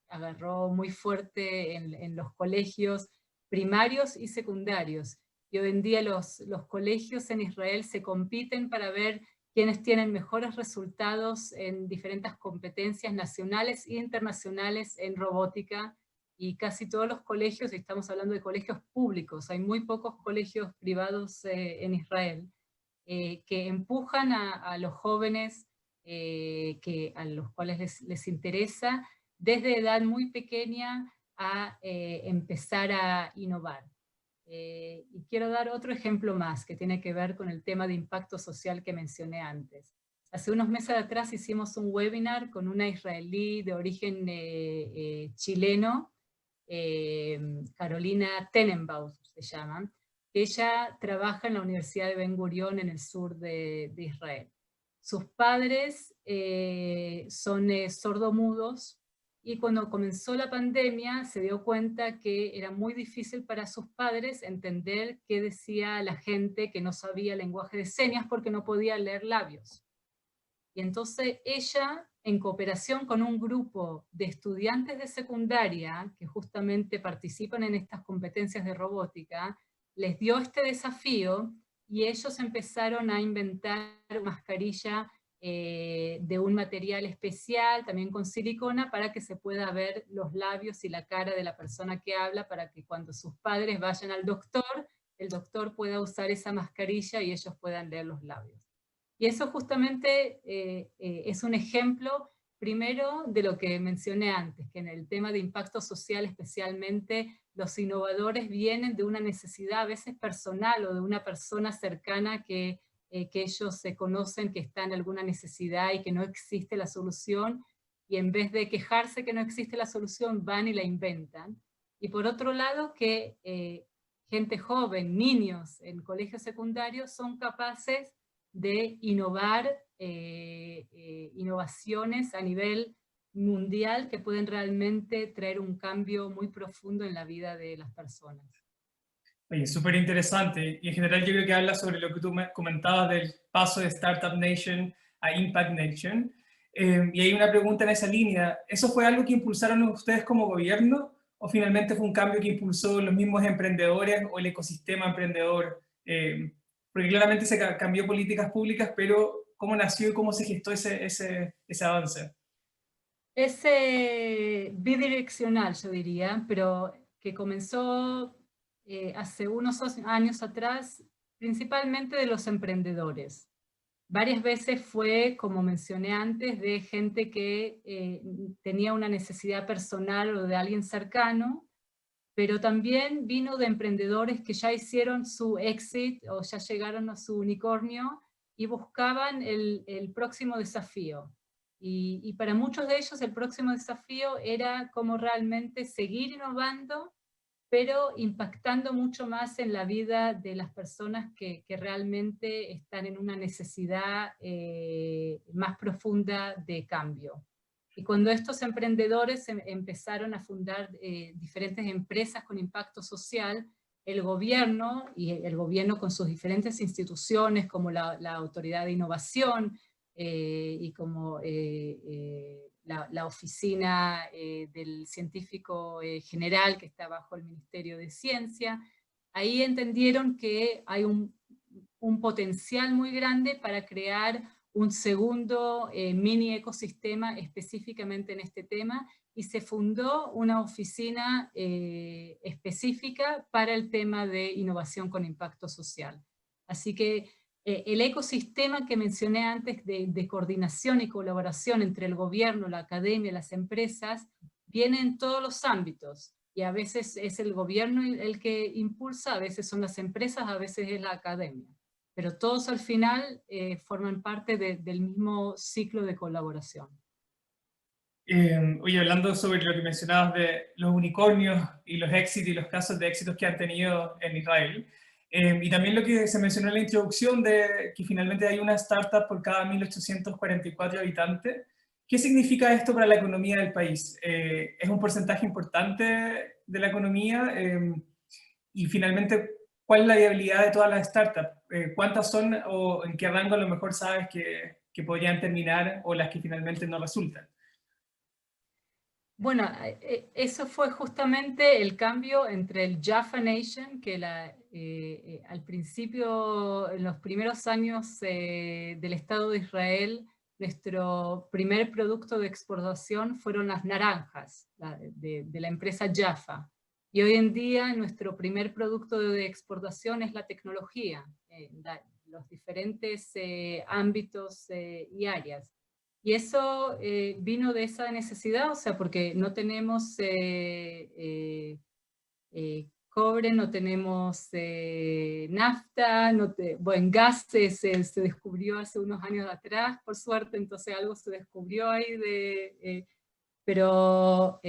Speaker 2: agarró muy fuerte en los colegios primarios y secundarios. Y hoy en día los colegios en Israel se compiten para ver quienes tienen mejores resultados en diferentes competencias nacionales e internacionales en robótica, y casi todos los colegios, y estamos hablando de colegios públicos, hay muy pocos colegios privados en Israel, que empujan a los jóvenes a los cuales les interesa desde edad muy pequeña a empezar a innovar. Y quiero dar otro ejemplo más que tiene que ver con el tema de impacto social que mencioné antes. Hace unos meses atrás hicimos un webinar con una israelí de origen chileno, Carolina Tenenbaum se llama. Ella trabaja en la Universidad de Ben Gurión en el sur de Israel. Sus padres son sordomudos, y cuando comenzó la pandemia se dio cuenta que era muy difícil para sus padres entender qué decía la gente que no sabía lenguaje de señas porque no podía leer labios. Y entonces ella, en cooperación con un grupo de estudiantes de secundaria que justamente participan en estas competencias de robótica, les dio este desafío y ellos empezaron a inventar mascarilla de un material especial, también con silicona, para que se pueda ver los labios y la cara de la persona que habla, para que cuando sus padres vayan al doctor, el doctor pueda usar esa mascarilla y ellos puedan leer los labios. Y eso justamente es un ejemplo, primero, de lo que mencioné antes, que en el tema de impacto social especialmente, los innovadores vienen de una necesidad a veces personal o de una persona cercana que ellos se conocen que está en alguna necesidad y que no existe la solución, y en vez de quejarse que no existe la solución, van y la inventan. Y por otro lado, que gente joven, niños en colegios secundarios son capaces de innovar innovaciones a nivel mundial que pueden realmente traer un cambio muy profundo en la vida de las personas.
Speaker 1: Oye, súper interesante. Y en general yo creo que habla sobre lo que tú me comentabas del paso de Startup Nation a Impact Nation. Y hay una pregunta en esa línea. ¿Eso fue algo que impulsaron ustedes como gobierno o finalmente fue un cambio que impulsó los mismos emprendedores o el ecosistema emprendedor? Porque claramente se cambió políticas públicas, pero ¿cómo nació y cómo se gestó ese avance?
Speaker 2: Es bidireccional, yo diría, pero que comenzó hace unos años atrás, principalmente de los emprendedores. Varias veces fue, como mencioné antes, de gente que tenía una necesidad personal o de alguien cercano, pero también vino de emprendedores que ya hicieron su exit o ya llegaron a su unicornio y buscaban el próximo desafío. Y para muchos de ellos el próximo desafío era cómo realmente seguir innovando, pero impactando mucho más en la vida de las personas que realmente están en una necesidad más profunda de cambio. Y cuando estos emprendedores empezaron a fundar diferentes empresas con impacto social, el gobierno, y el gobierno con sus diferentes instituciones como la Autoridad de Innovación y como la oficina del científico general que está bajo el Ministerio de Ciencia, ahí entendieron que hay un potencial muy grande para crear un segundo mini ecosistema específicamente en este tema, y se fundó una oficina específica para el tema de innovación con impacto social. Así que el ecosistema que mencioné antes de coordinación y colaboración entre el gobierno, la academia, las empresas, viene en todos los ámbitos. Y a veces es el gobierno el que impulsa, a veces son las empresas, a veces es la academia. Pero todos al final forman parte del mismo ciclo de colaboración.
Speaker 1: Oye, hablando sobre lo que mencionabas de los unicornios y los éxitos y los casos de éxitos que han tenido en Israel, y también lo que se mencionó en la introducción de que finalmente hay una startup por cada 1.844 habitantes, ¿qué significa esto para la economía del país? ¿Es un porcentaje importante de la economía? Y finalmente, ¿cuál es la viabilidad de todas las startups? ¿Cuántas son o en qué rango a lo mejor sabes que podrían terminar o las que finalmente no resultan?
Speaker 2: Bueno, eso fue justamente el cambio entre el Jaffa Nation, que al principio, en los primeros años del Estado de Israel, nuestro primer producto de exportación fueron las naranjas de la empresa Jaffa. Y hoy en día nuestro primer producto de exportación es la tecnología, los diferentes ámbitos y áreas. Y eso vino de esa necesidad, o sea, porque no tenemos cobre, no tenemos nafta, bueno, gas se descubrió hace unos años atrás, por suerte, entonces algo se descubrió ahí, pero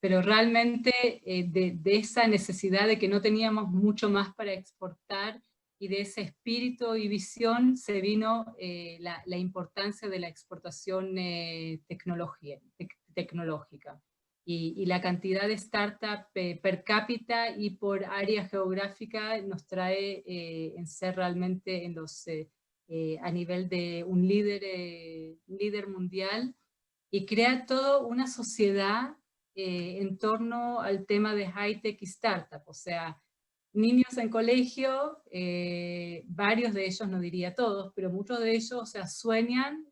Speaker 2: realmente de esa necesidad de que no teníamos mucho más para exportar, y de ese espíritu y visión se vino la importancia de la exportación tecnológica. Y la cantidad de startup per cápita y por área geográfica nos trae en ser realmente a nivel de un líder mundial, y crea toda una sociedad en torno al tema de high-tech y startup. O sea, niños en colegio, varios de ellos, no diría todos, pero muchos de ellos, o sea, sueñan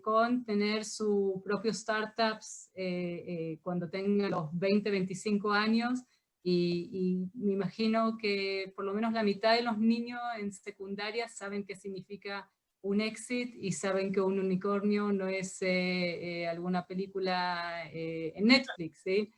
Speaker 2: con tener su propio startups cuando tengan los 20, 25 años, y me imagino que por lo menos la mitad de los niños en secundaria saben qué significa un exit y saben que un unicornio no es alguna película en Netflix, ¿sí?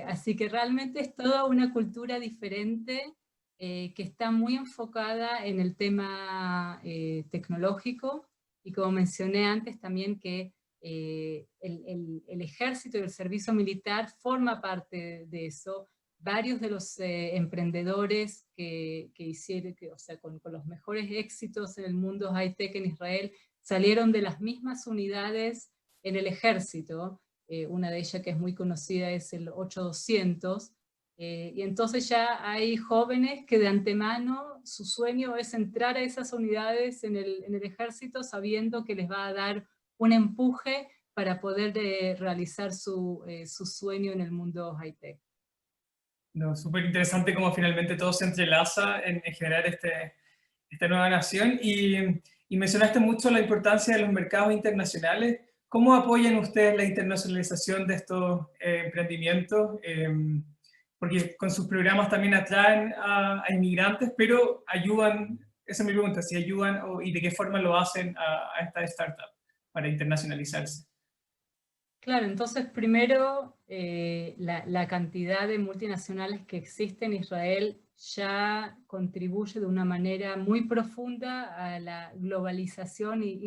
Speaker 2: Así que realmente es toda una cultura diferente que está muy enfocada en el tema tecnológico, y como mencioné antes también que el ejército y el servicio militar forma parte de eso. Varios de los emprendedores que hicieron, o sea, con los mejores éxitos en el mundo high-tech en Israel, salieron de las mismas unidades en el ejército. Una de ellas que es muy conocida es el 8200, y entonces ya hay jóvenes que de antemano su sueño es entrar a esas unidades en el ejército, sabiendo que les va a dar un empuje para poder realizar su sueño en el mundo high-tech.
Speaker 1: No, súper interesante cómo finalmente todo se entrelaza en generar esta nueva nación. Y mencionaste mucho la importancia de los mercados internacionales. ¿Cómo apoyan ustedes la internacionalización de estos emprendimientos? Porque con sus programas también atraen a inmigrantes, pero ayudan, esa es mi pregunta, si ayudan y de qué forma lo hacen a esta startup para internacionalizarse.
Speaker 2: Claro, entonces primero la cantidad de multinacionales que existe en Israel ya contribuye de una manera muy profunda a la globalización y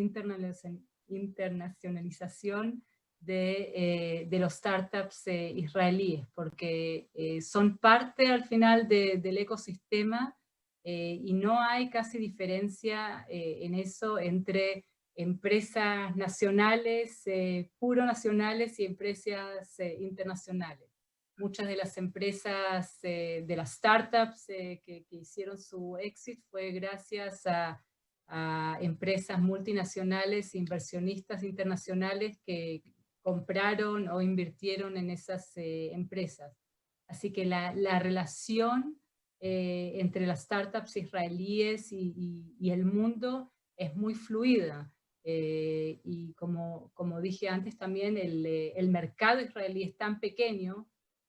Speaker 2: internacionalización de los startups israelíes, porque son parte al final del ecosistema, y no hay casi diferencia en eso entre empresas nacionales, puro nacionales, y empresas internacionales. Muchas de las empresas, de las startups que hicieron su éxito fue gracias a empresas multinacionales, inversionistas internacionales que compraron o invirtieron en esas empresas. Así que la relación entre las startups israelíes y el mundo es muy fluida. y como dije antes también, el mercado israelí es tan pequeño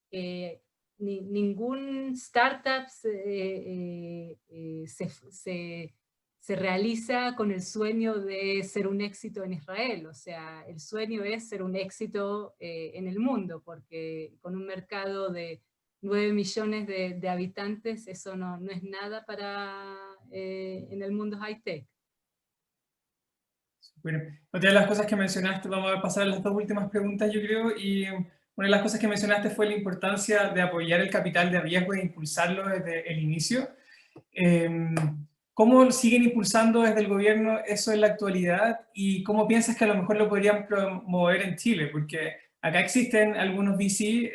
Speaker 2: que ningún startup se realiza con el sueño de ser un éxito en Israel. O sea, el sueño es ser un éxito en el mundo, porque con un mercado de 9 millones de habitantes, eso no es nada en el mundo high-tech.
Speaker 1: Bueno, otra de las cosas que mencionaste, vamos a pasar a las dos últimas preguntas, yo creo, y una de las cosas que mencionaste fue la importancia de apoyar el capital de riesgo e impulsarlo desde el inicio. ¿Cómo siguen impulsando desde el gobierno eso en la actualidad y cómo piensas que a lo mejor lo podrían promover en Chile? Porque acá existen algunos VC,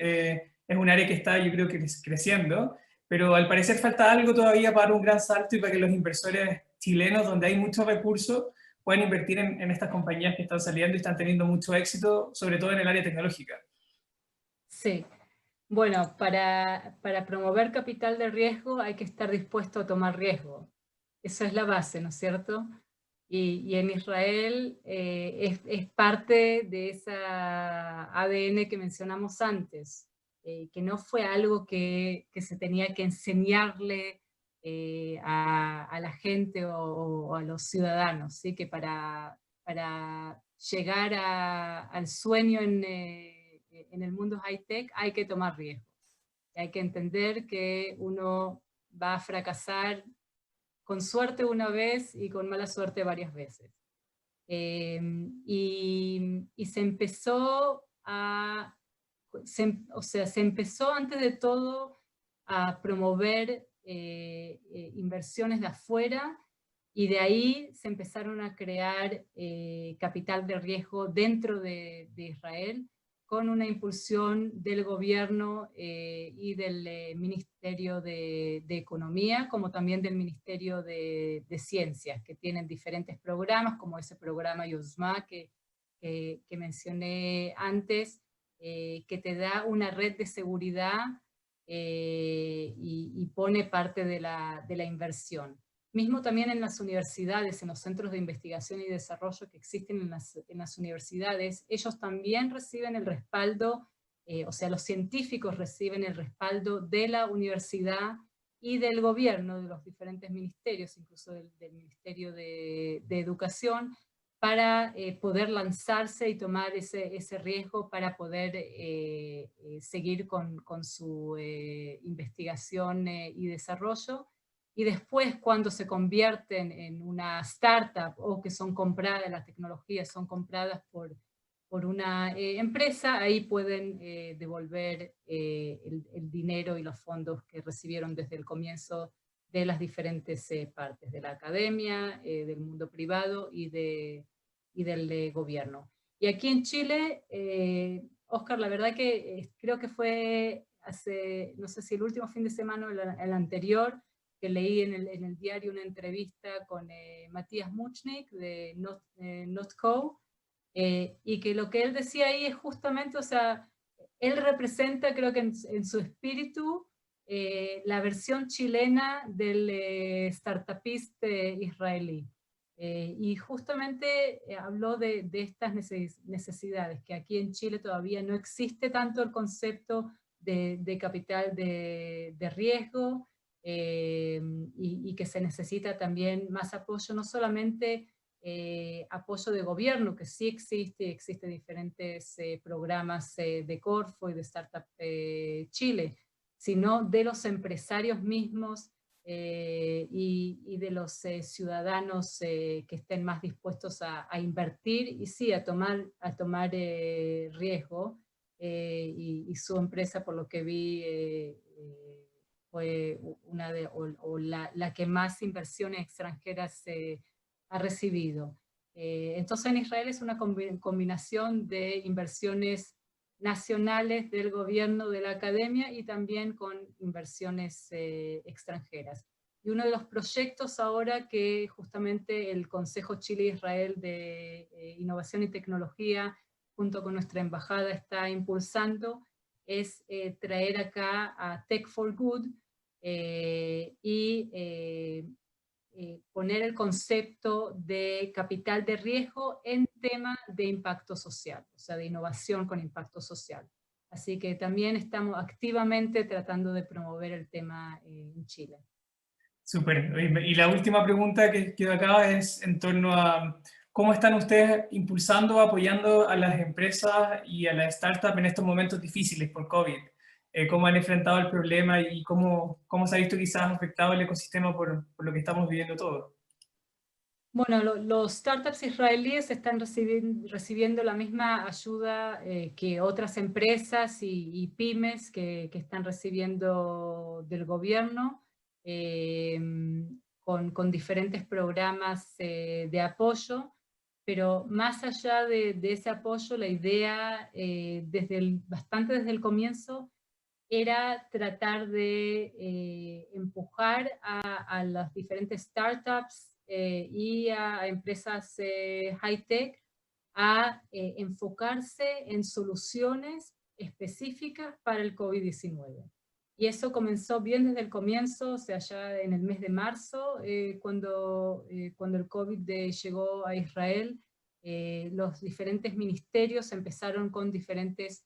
Speaker 1: es un área que está, yo creo, que creciendo, pero al parecer falta algo todavía para dar un gran salto y para que los inversores chilenos, donde hay muchos recursos, puedan invertir en estas compañías que están saliendo y están teniendo mucho éxito, sobre todo en el área tecnológica.
Speaker 2: Sí. Bueno, para promover capital de riesgo hay que estar dispuesto a tomar riesgo. Esa es la base, ¿no es cierto? Y en Israel es parte de esa ADN que mencionamos antes, que no fue algo que se tenía que enseñarle a la gente o a los ciudadanos, ¿sí? Que para llegar al sueño en el mundo high-tech hay que tomar riesgos. Hay que entender que uno va a fracasar con suerte una vez y con mala suerte varias veces. Y se empezó se empezó antes de todo a promover inversiones de afuera, y de ahí se empezaron a crear capital de riesgo dentro de Israel, con una impulsión del gobierno y del Ministerio de Economía, como también del Ministerio de Ciencias, que tienen diferentes programas, como ese programa Yozma que mencioné antes, que te da una red de seguridad y pone parte de la inversión. Mismo también en las universidades, en los centros de investigación y desarrollo que existen en las universidades, ellos también reciben el respaldo, o sea, los científicos reciben el respaldo de la universidad y del gobierno, de los diferentes ministerios, incluso del Ministerio de Educación, para poder lanzarse y tomar ese riesgo para poder seguir con su investigación y desarrollo. Y después, cuando se convierten en una startup o que son compradas, las tecnologías son compradas por una empresa, ahí pueden devolver el dinero y los fondos que recibieron desde el comienzo de las diferentes partes, de la academia, del mundo privado y del gobierno. Y aquí en Chile, Oscar, la verdad que creo que fue hace, no sé si el último fin de semana o el anterior, que leí en el diario una entrevista con Matías Muchnik de NotCo, y que lo que él decía ahí es justamente, o sea, él representa, creo que en su espíritu, la versión chilena del startupist israelí. Y justamente habló de estas necesidades, que aquí en Chile todavía no existe tanto el concepto de capital de riesgo, y que se necesita también más apoyo, no solamente apoyo de gobierno, que sí existe diferentes programas de Corfo y de Startup Chile, sino de los empresarios mismos y de los ciudadanos que estén más dispuestos a invertir y sí, a tomar riesgo, y su empresa, por lo que vi, fue una la que más inversiones extranjeras ha recibido. Entonces en Israel es una combinación de inversiones nacionales del gobierno, de la academia, y también con inversiones extranjeras. Y uno de los proyectos ahora que justamente el Consejo Chile-Israel de Innovación y Tecnología, junto con nuestra embajada, está impulsando, es traer acá a Tech for Good y poner el concepto de capital de riesgo tema de impacto social, o sea, de innovación con impacto social. Así que también estamos activamente tratando de promover el tema en Chile.
Speaker 1: Súper. Y la última pregunta que quedó acá es en torno a cómo están ustedes impulsando, apoyando a las empresas y a las startups en estos momentos difíciles por COVID. ¿Cómo han enfrentado el problema y cómo se ha visto quizás afectado el ecosistema por lo que estamos viviendo todos?
Speaker 2: Bueno, los startups israelíes están recibiendo la misma ayuda que otras empresas y pymes que están recibiendo del gobierno, con diferentes programas de apoyo, pero más allá de ese apoyo, la idea bastante desde el comienzo era tratar de empujar a las diferentes startups y a empresas high-tech a enfocarse en soluciones específicas para el COVID-19. Y eso comenzó bien desde el comienzo, o sea, ya en el mes de marzo, cuando el COVID llegó a Israel, los diferentes ministerios empezaron con diferentes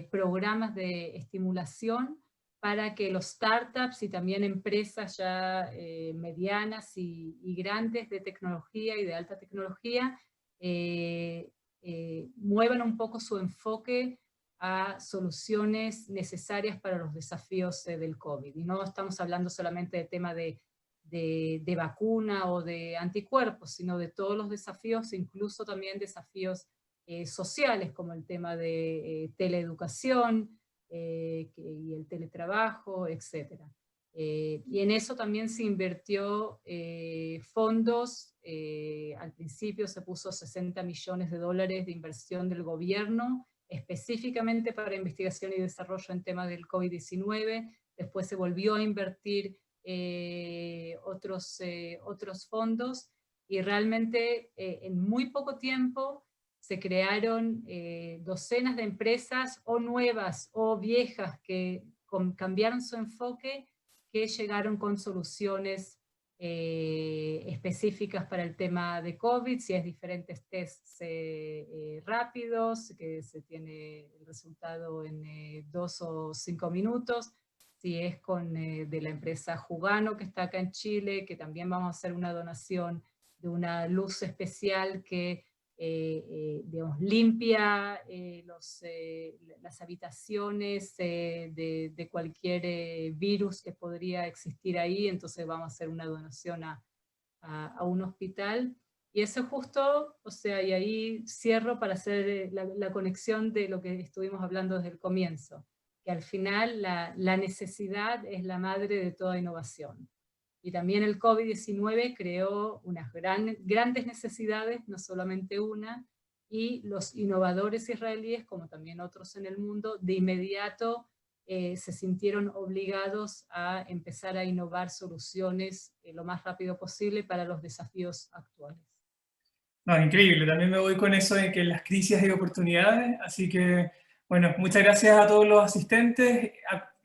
Speaker 2: programas de estimulación para que los startups y también empresas ya medianas y grandes de tecnología y de alta tecnología muevan un poco su enfoque a soluciones necesarias para los desafíos del COVID. Y no estamos hablando solamente de tema de vacuna o de anticuerpos, sino de todos los desafíos, incluso también desafíos sociales, como el tema de teleeducación y el teletrabajo, etc. Y en eso también se invirtió fondos. Al principio se puso $60 millones de inversión del gobierno, específicamente para investigación y desarrollo en temas del COVID-19. Después se volvió a invertir otros fondos, y realmente en muy poco tiempo se crearon docenas de empresas, o nuevas o viejas, que cambiaron su enfoque, que llegaron con soluciones específicas para el tema de COVID, si es diferentes tests rápidos, que se tiene el resultado en 2 o 5 minutos, si es de la empresa Jugano, que está acá en Chile, que también vamos a hacer una donación de una luz especial que digamos, limpia las habitaciones de cualquier virus que podría existir ahí. Entonces vamos a hacer una donación a un hospital. Y eso justo, o sea, y ahí cierro para hacer la conexión de lo que estuvimos hablando desde el comienzo, que al final la necesidad es la madre de toda innovación. Y también el COVID-19 creó unas grandes necesidades, no solamente una, y los innovadores israelíes, como también otros en el mundo, de inmediato se sintieron obligados a empezar a innovar soluciones lo más rápido posible para los desafíos actuales.
Speaker 1: No, increíble, también me voy con eso de que en las crisis hay oportunidades, así que, bueno, muchas gracias a todos los asistentes,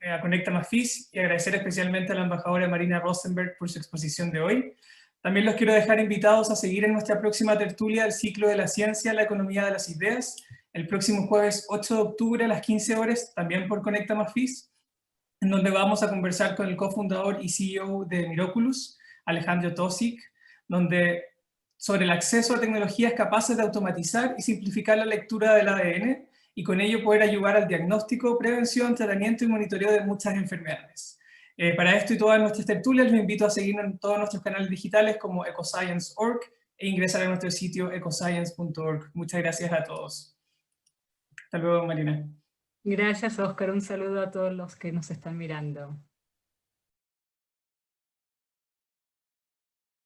Speaker 1: a Conecta Más FIS, y agradecer especialmente a la embajadora Marina Rosenberg por su exposición de hoy. También los quiero dejar invitados a seguir en nuestra próxima tertulia del ciclo de la ciencia, la economía de las ideas, el próximo jueves 8 de octubre a las 15 horas, también por Conecta Más FIS, en donde vamos a conversar con el cofundador y CEO de Miraculous, Alejandro Tosic, sobre el acceso a tecnologías capaces de automatizar y simplificar la lectura del ADN, y con ello poder ayudar al diagnóstico, prevención, tratamiento y monitoreo de muchas enfermedades. Para esto y todas nuestras tertulias, los invito a seguir en todos nuestros canales digitales como ecoscience.org e ingresar a nuestro sitio ecoscience.org. Muchas gracias a todos. Hasta luego, Marina.
Speaker 2: Gracias, Oscar. Un saludo a todos los que nos están mirando.